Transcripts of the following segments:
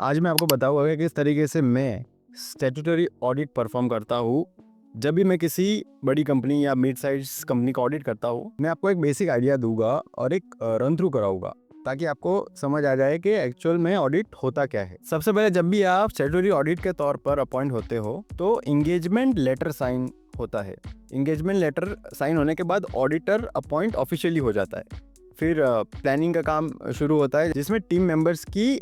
आज मैं आपको बताऊंगा कि किस तरीके से मैं स्टैट्यूटरी ऑडिट परफॉर्म करता हूँ। जब भी मैं किसी बड़ी कंपनी या मिड साइज कंपनी का ऑडिट करता हूँ, मैं आपको एक बेसिक आइडिया दूंगा और एक रन थ्रू कराऊंगा ताकि आपको समझ आ जाए कि एक्चुअल में ऑडिट होता क्या है। सबसे पहले जब भी आप स्टैट्यूटरी ऑडिट के तौर पर अपॉइंट होते हो तो इंगेजमेंट लेटर साइन होता है। इंगेजमेंट लेटर साइन होने के बाद ऑडिटर अपॉइंट ऑफिशियली हो जाता है। फिर प्लानिंग का काम शुरू होता है जिसमें टीम मेंबर्स की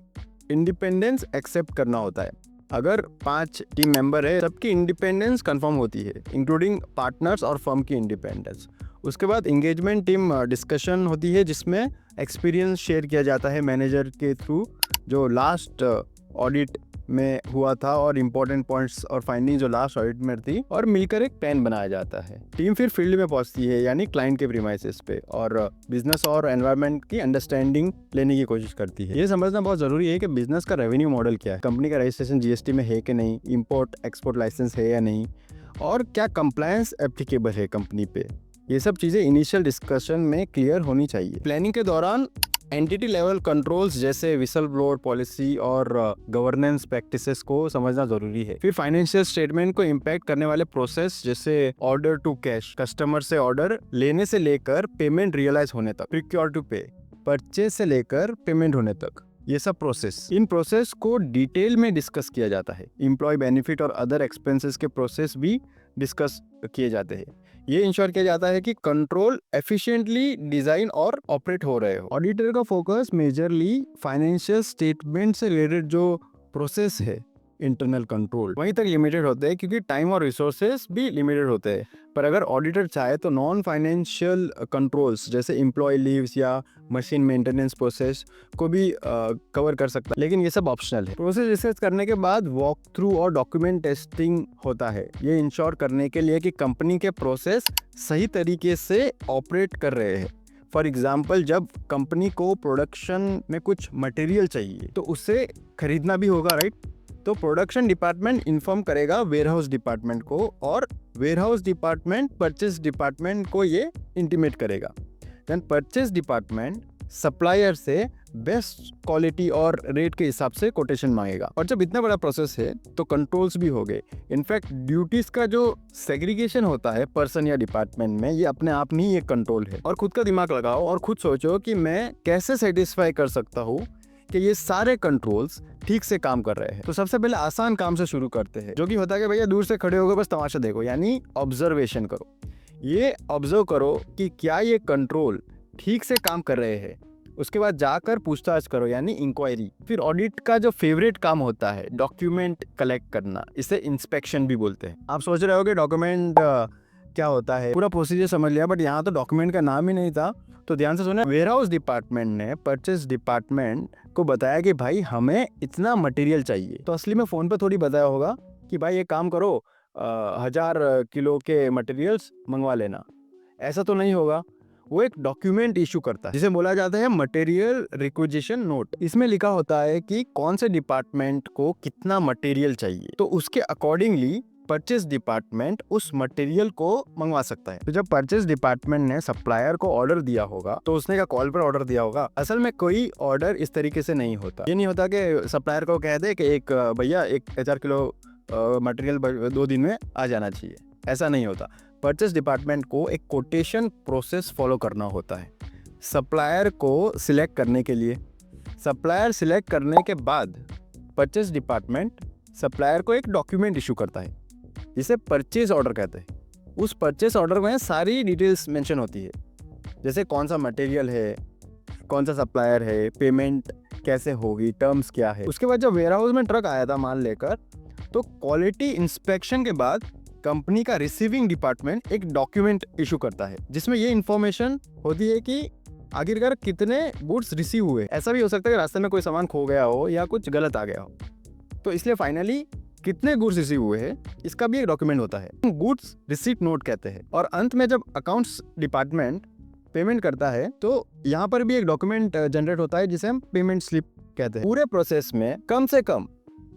इंडिपेंडेंस एक्सेप्ट करना होता है। अगर 5 टीम मेंबर है, सबकी इंडिपेंडेंस कंफर्म होती है, इंक्लूडिंग पार्टनर्स और फर्म की इंडिपेंडेंस। उसके बाद इंगेजमेंट टीम डिस्कशन होती है जिसमें एक्सपीरियंस शेयर किया जाता है मैनेजर के थ्रू जो लास्ट ऑडिट में हुआ था और इम्पोर्टेंट पॉइंट्स और फाइंडिंग जो लास्ट ऑडिट में थी, और मिलकर एक प्लान बनाया जाता है। टीम फिर फील्ड में पहुंचती है यानी क्लाइंट के प्रीमाइसेस पे और बिजनेस और एनवायरनमेंट की अंडरस्टैंडिंग लेने की कोशिश करती है। ये समझना बहुत जरूरी है कि बिजनेस का रेवेन्यू मॉडल क्या है, कंपनी का रजिस्ट्रेशन जीएसटी में है कि नहीं, इंपोर्ट एक्सपोर्ट लाइसेंस है या नहीं, और क्या कंप्लायंस एप्लीकेबल है कंपनी पे। ये सब चीज़ें इनिशियल डिस्कशन में क्लियर होनी चाहिए। प्लानिंग के दौरान एंटिटी लेवल कंट्रोल्स जैसे विसल ब्लोअर पॉलिसी और गवर्नेंस प्रैक्टिसेस को समझना जरूरी है। फिर फाइनेंशियल स्टेटमेंट को इम्पैक्ट करने वाले प्रोसेस जैसे ऑर्डर टू कैश, कस्टमर से ऑर्डर लेने से लेकर पेमेंट रियलाइज होने तक, प्रोक्योर टू पे, परचेज से लेकर पेमेंट होने तक, ये सब प्रोसेस, इन प्रोसेस को डिटेल में डिस्कस किया जाता है। एम्प्लॉय बेनिफिट और अदर एक्सपेंसेस के प्रोसेस भी डिस्कस किए जाते हैं। ये इंश्योर किया जाता है कि कंट्रोल एफिशिएंटली डिजाइन और ऑपरेट हो रहे हो। ऑडिटर का फोकस मेजरली फाइनेंशियल स्टेटमेंट से रिलेटेड जो प्रोसेस है, इंटरनल कंट्रोल, वहीं तक लिमिटेड होते हैं क्योंकि टाइम और रिसोर्सेज भी लिमिटेड होते हैं। पर अगर ऑडिटर चाहे तो नॉन फाइनेंशियल कंट्रोल्स जैसे एम्प्लॉय लीव्स या मशीन मेंटेनेंस प्रोसेस को भी कवर कर सकता है, लेकिन ये सब ऑप्शनल है। प्रोसेस रिसर्च करने के बाद वॉक थ्रू और डॉक्यूमेंट टेस्टिंग होता है, ये इंश्योर करने के लिए कि कंपनी के प्रोसेस सही तरीके से ऑपरेट कर रहे हैं। फॉर एग्जाम्पल, जब कंपनी को प्रोडक्शन में कुछ मटेरियल चाहिए तो उससे खरीदना भी होगा, राइट? तो प्रोडक्शन डिपार्टमेंट इन्फॉर्म करेगा वेयरहाउस डिपार्टमेंट को और वेयरहाउस डिपार्टमेंट परचेज डिपार्टमेंट को ये इंटीमेट करेगा। देन परचेज डिपार्टमेंट सप्लायर से बेस्ट क्वालिटी और रेट के हिसाब से कोटेशन मांगेगा। और जब इतना बड़ा प्रोसेस है तो कंट्रोल्स भी हो गए। इनफैक्ट ड्यूटीज का जो सेग्रीगेशन होता है पर्सन या डिपार्टमेंट में, ये अपने आप में ही एक कंट्रोल है। और खुद का दिमाग लगाओ और खुद सोचो कि मैं कैसे सेटिस्फाई कर सकता हूँ कि ये सारे कंट्रोल्स ठीक से काम कर रहे हैं। तो सबसे पहले आसान काम से शुरू करते हैं, जो कि होता है कि भैया दूर से खड़े होकर बस तमाशा देखो, यानी ऑब्जर्वेशन करो। ये ऑब्जर्व करो कि क्या ये कंट्रोल ठीक से काम कर रहे हैं। उसके बाद जाकर पूछताछ करो यानी इंक्वायरी। फिर ऑडिट का जो फेवरेट काम होता है डॉक्यूमेंट कलेक्ट करना, इसे इंस्पेक्शन भी बोलते हैं। आप सोच रहे हो कि डॉक्यूमेंट क्या होता है, पूरा प्रोसीजर समझ लिया, बट यहाँ तो डॉक्यूमेंट का नाम ही नहीं था। तो ध्यान से सुने, वेयरहाउस डिपार्टमेंट ने परचेज डिपार्टमेंट को बताया कि भाई हमें इतना मटेरियल चाहिए। तो असली में फोन पे थोड़ी बताया होगा कि भाई ये काम करो 1000 किलो के मटेरियल्स मंगवा लेना, ऐसा तो नहीं होगा। वो एक डॉक्यूमेंट इशू करता है जिसे बोला जाता है मटेरियल रिक्विजिशन नोट। इसमें लिखा होता है कि कौन से डिपार्टमेंट को कितना मटेरियल चाहिए, तो उसके अकॉर्डिंगली परचेज डिपार्टमेंट उस मटेरियल को मंगवा सकता है। तो जब परचेज डिपार्टमेंट ने सप्लायर को ऑर्डर दिया होगा तो उसने क्या कॉल पर ऑर्डर दिया होगा? असल में कोई ऑर्डर इस तरीके से नहीं होता। ये नहीं होता कि सप्लायर को कह दे कि एक भैया 1000 किलो मटेरियल 2 दिन में आ जाना चाहिए, ऐसा नहीं होता। परचेज डिपार्टमेंट को एक कोटेशन प्रोसेस फॉलो करना होता है सप्लायर को सिलेक्ट करने के लिए। सप्लायर सिलेक्ट करने के बाद परचेज डिपार्टमेंट सप्लायर को एक डॉक्यूमेंट इशू करता है जिसे परचेज ऑर्डर कहते हैं। उस परचेज ऑर्डर में सारी डिटेल्स मेंशन होती है, जैसे कौन सा मटेरियल है, कौन सा सप्लायर है, पेमेंट कैसे होगी, टर्म्स क्या है। उसके बाद जब वेयरहाउस में ट्रक आया था माल लेकर, तो क्वालिटी इंस्पेक्शन के बाद कंपनी का रिसीविंग डिपार्टमेंट एक डॉक्यूमेंट इशू करता है जिसमें ये इंफॉर्मेशन होती है कि आखिरकार कितने गुड्स रिसीव हुए। ऐसा भी हो सकता है कि रास्ते में कोई सामान खो गया हो या कुछ गलत आ गया हो, तो इसलिए फाइनली कितने गुड्स रिसीव हुए हैं इसका भी एक डॉक्यूमेंट होता है, गुड्स रिसीट नोट कहते हैं। और अंत में जब अकाउंट्स डिपार्टमेंट पेमेंट करता है तो यहाँ पर भी एक डॉक्यूमेंट जनरेट होता है जिसे हम पेमेंट स्लिप कहते हैं। पूरे प्रोसेस में कम से कम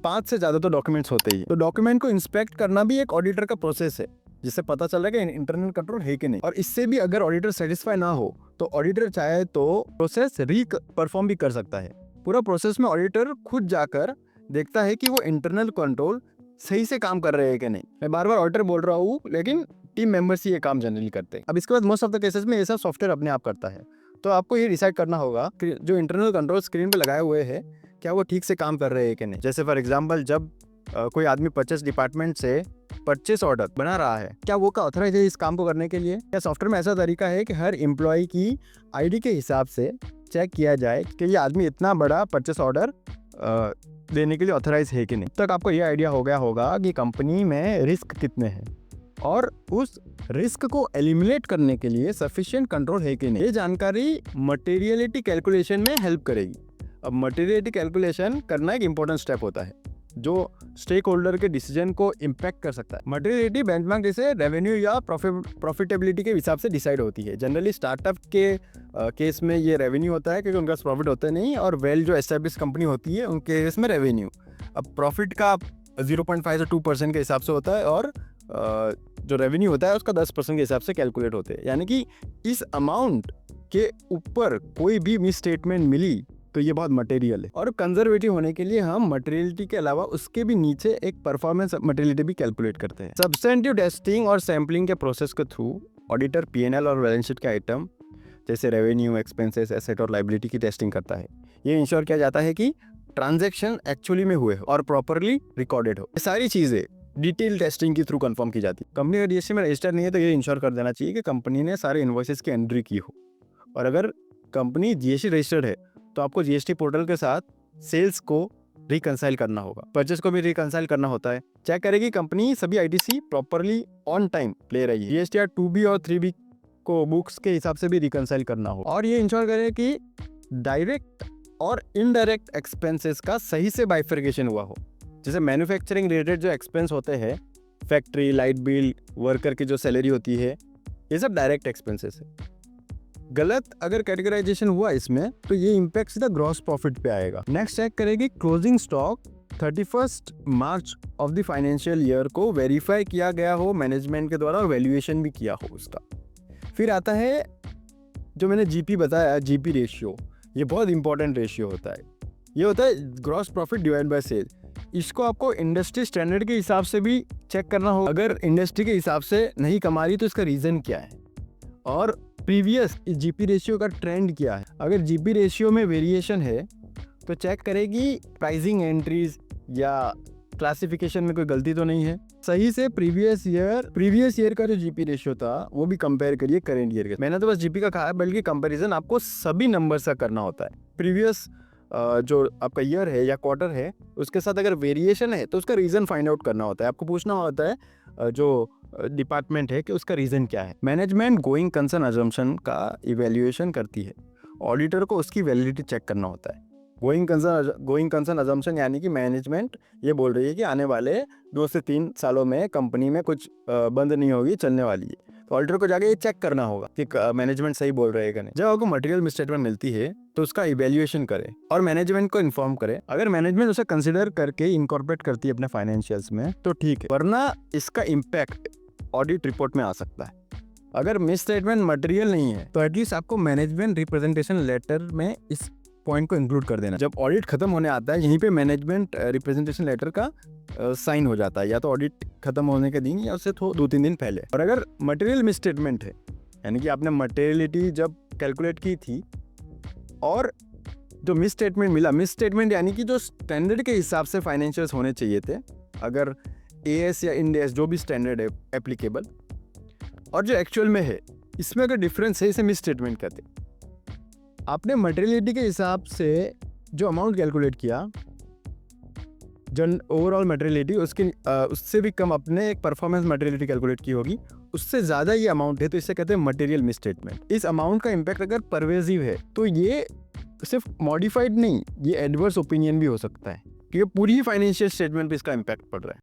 5 से ज्यादा तो डॉक्यूमेंट्स होते ही। तो डॉक्यूमेंट को इंस्पेक्ट करना भी एक ऑडिटर का प्रोसेस है जिससे पता चल रहा है कि इंटरनल कंट्रोल है कि नहीं। और इससे भी अगर ऑडिटर सेटिस्फाई ना हो तो ऑडिटर चाहे तो प्रोसेस री परफॉर्म भी कर सकता है। पूरा प्रोसेस में ऑडिटर खुद जाकर देखता है कि वो इंटरनल कंट्रोल सही से काम कर रहे हैं कि नहीं। मैं बार बार ऑडिटर बोल रहा हूँ, लेकिन टीम मेंबर्स ही ये काम जनरली करते हैं। अब इसके बाद मोस्ट ऑफ द केसेस में ये सब सॉफ्टवेयर अपने आप करता है। तो आपको ये डिसाइड करना होगा कि जो इंटरनल कंट्रोल स्क्रीन पे लगाए हुए हैं क्या वो ठीक से काम कर रहे हैं कि नहीं। जैसे फॉर एग्जांपल, जब कोई आदमी परचेस डिपार्टमेंट से परचेस ऑर्डर बना रहा है, क्या वो का ऑथराइज है इस काम को करने के लिए? क्या सॉफ्टवेयर में ऐसा तरीका है कि हर एम्प्लॉय की आईडी के हिसाब से चेक किया जाए कि ये आदमी इतना बड़ा परचेस ऑर्डर देने के लिए ऑथराइज है कि नहीं? तक आपको ये आइडिया हो गया होगा कि कंपनी में रिस्क कितने हैं और उस रिस्क को एलिमिनेट करने के लिए सफिशिएंट कंट्रोल है कि नहीं। ये जानकारी मटेरियलिटी कैलकुलेशन में हेल्प करेगी। अब मटेरियलिटी कैलकुलेशन करना एक इंपॉर्टेंट स्टेप होता है जो स्टेक होल्डर के डिसीजन को इम्पैक्ट कर सकता है। मटेरियलिटी बेंचमार्क जैसे रेवेन्यू या प्रॉफिटेबिलिटी के हिसाब से डिसाइड होती है। जनरली स्टार्टअप के केस में ये रेवेन्यू होता है क्योंकि उनका प्रॉफिट होता नहीं, और वेल जो एस्टेब्लिश कंपनी होती है उनके केस में रेवेन्यू। अब प्रॉफिट का 0.5 से 2% के हिसाब से होता है, और जो रेवेन्यू होता है उसका 10% के हिसाब से कैलकुलेट होते हैं। यानी कि इस अमाउंट के ऊपर कोई भी मिस स्टेटमेंट मिली तो ये बहुत मटेरियल है। और कंजर्वेटिव होने के लिए हम मटेरियलिटी के अलावा उसके भी नीचे एक परफॉर्मेंस मटेरियलिटी भी कैलकुलेट करते हैं। सब्सटेंटिव टेस्टिंग और सैम्पलिंग के प्रोसेस के थ्रू ऑडिटर पीएनएल और बैलेंस शीट के आइटम जैसे रेवेन्यू, एक्सपेंसेस, एसेट और लायबिलिटी की टेस्टिंग करता है। ये इंश्योर किया जाता है कि ट्रांजैक्शन एक्चुअली में हुए और प्रॉपरली रिकॉर्डेड हो। ये सारी चीज़ें डिटेल टेस्टिंग के थ्रू कंफर्म की जाती है। कंपनी अगर जीएसटी में रजिस्टर नहीं है तो ये इंश्योर कर देना चाहिए कि कंपनी ने सारे इनवॉइसेस की एंट्री की हो। और अगर कंपनी जीएसटी रजिस्टर्ड है तो आपको जीएसटी पोर्टल के साथ सेल्स को रिकंसाइल करना होगा, परचेस को भी रिकंसाइल करना होता है। चेक करेगी कंपनी सभी आईटीसी प्रॉपरली ऑन टाइम ले रही है। जीएसटीआर 2B और 3B को बुक्स के हिसाब से भी रिकंसाइल करना हो, और ये इंश्योर करे कि डायरेक्ट और इनडायरेक्ट एक्सपेंसेस का सही से बाइफर्केशन हुआ हो। जैसे मैन्युफैक्चरिंग रिलेटेड जो एक्सपेंस होते हैं, फैक्ट्री, लाइट बिल, वर्कर की जो सैलरी होती है, ये सब डायरेक्ट एक्सपेंसेस है। गलत अगर कैटेगराइजेशन हुआ इसमें तो ये इम्पैक्ट सीधा ग्रॉस प्रॉफिट पे आएगा। नेक्स्ट चेक करेगी closing stock 31 March of the financial year को वेरीफाई किया गया हो मैनेजमेंट के द्वारा और वैल्यूएशन भी किया हो उसका। फिर आता है जो मैंने जीपी बताया, जीपी रेशियो। ये बहुत इंपॉर्टेंट रेशियो होता है। ये होता है gross profit divide by sales. इसको आपको इंडस्ट्री स्टैंडर्ड के हिसाब से भी चेक करना हो। अगर इंडस्ट्री के हिसाब से नहीं कमा रही तो इसका रीज़न क्या है, और प्रीवियस इस जीपी रेशियो का ट्रेंड क्या है। अगर जीपी रेशियो में वेरिएशन है तो चेक करेगी प्राइसिंग एंट्रीज या क्लासिफिकेशन में कोई गलती तो नहीं है। सही से प्रीवियस ईयर का जो जीपी रेशियो था वो भी कंपेयर करिए करेंट ईयर के। मैंने तो बस जीपी का कहा है, बल्कि कंपैरिजन आपको सभी नंबर्स का करना होता है। प्रीवियस जो आपका ईयर है या क्वार्टर है उसके साथ अगर वेरिएशन है तो उसका रीज़न फाइंड आउट करना होता है। आपको पूछना होता है जो डिपार्टमेंट है कि उसका रीज़न क्या है। मैनेजमेंट गोइंग कंसर्न अजम्पशन का इवैल्यूएशन करती है, ऑडिटर को उसकी वैलिडिटी चेक करना होता है। गोइंग कंसर्न अजम्पशन यानी कि मैनेजमेंट ये बोल रही है कि आने वाले 2 से 3 सालों में कंपनी में कुछ बंद नहीं होगी, चलने वाली है। तो ऑडिटर को जाके ये चेक करना होगा कि मैनेजमेंट सही बोल रहे हैं कि नहीं। जब आपको मटेरियल मिसस्टेटमेंट मिलती है तो उसका इवैल्यूएशन करें और मैनेजमेंट को इन्फॉर्म करें। अगर मैनेजमेंट उसे कंसिडर करके इनकॉर्पोरेट करती है अपने फाइनेंशियल्स में तो ठीक है, वरना इसका इम्पैक्ट ऑडिट रिपोर्ट में आ सकता है। अगर मिस स्टेटमेंट मटेरियल नहीं है तो एटलीस्ट आपको मैनेजमेंट रिप्रेजेंटेशन लेटर में इस पॉइंट को इंक्लूड कर देना। जब ऑडिट खत्म होने आता है यहीं पे मैनेजमेंट रिप्रेजेंटेशन लेटर का साइन हो जाता है, या तो ऑडिट खत्म होने के दिन या उससे 2-3 दिन पहले। और अगर मटेरियल मिस स्टेटमेंट है, यानी कि आपने मटेरियलिटी जब कैलकुलेट की थी और जो मिस स्टेटमेंट मिला, मिस स्टेटमेंट यानी कि जो स्टैंडर्ड के हिसाब से फाइनेंशियल्स होने चाहिए थे, अगर AS या इंड AS जो भी स्टैंडर्ड है एप्लीकेबल, और जो एक्चुअल में है इसमें अगर डिफरेंस है, इसे मिस स्टेटमेंट कहते हैं। आपने मटेरियलिटी के हिसाब से जो अमाउंट कैलकुलेट किया, जन ओवरऑल मटेरियलिटी उससे भी कम अपने एक परफॉर्मेंस मटेरियलिटी कैलकुलेट की होगी, उससे ज़्यादा ये अमाउंट है, तो इसे कहते हैं मटेरियल मिस स्टेटमेंट। इस अमाउंट का इम्पैक्ट अगर परवेजिव है तो ये सिर्फ मॉडिफाइड नहीं, ये एडवर्स ओपिनियन भी हो सकता है, क्योंकि पूरी ही फाइनेंशियल स्टेटमेंट पे इसका इम्पैक्ट पड़ रहा है।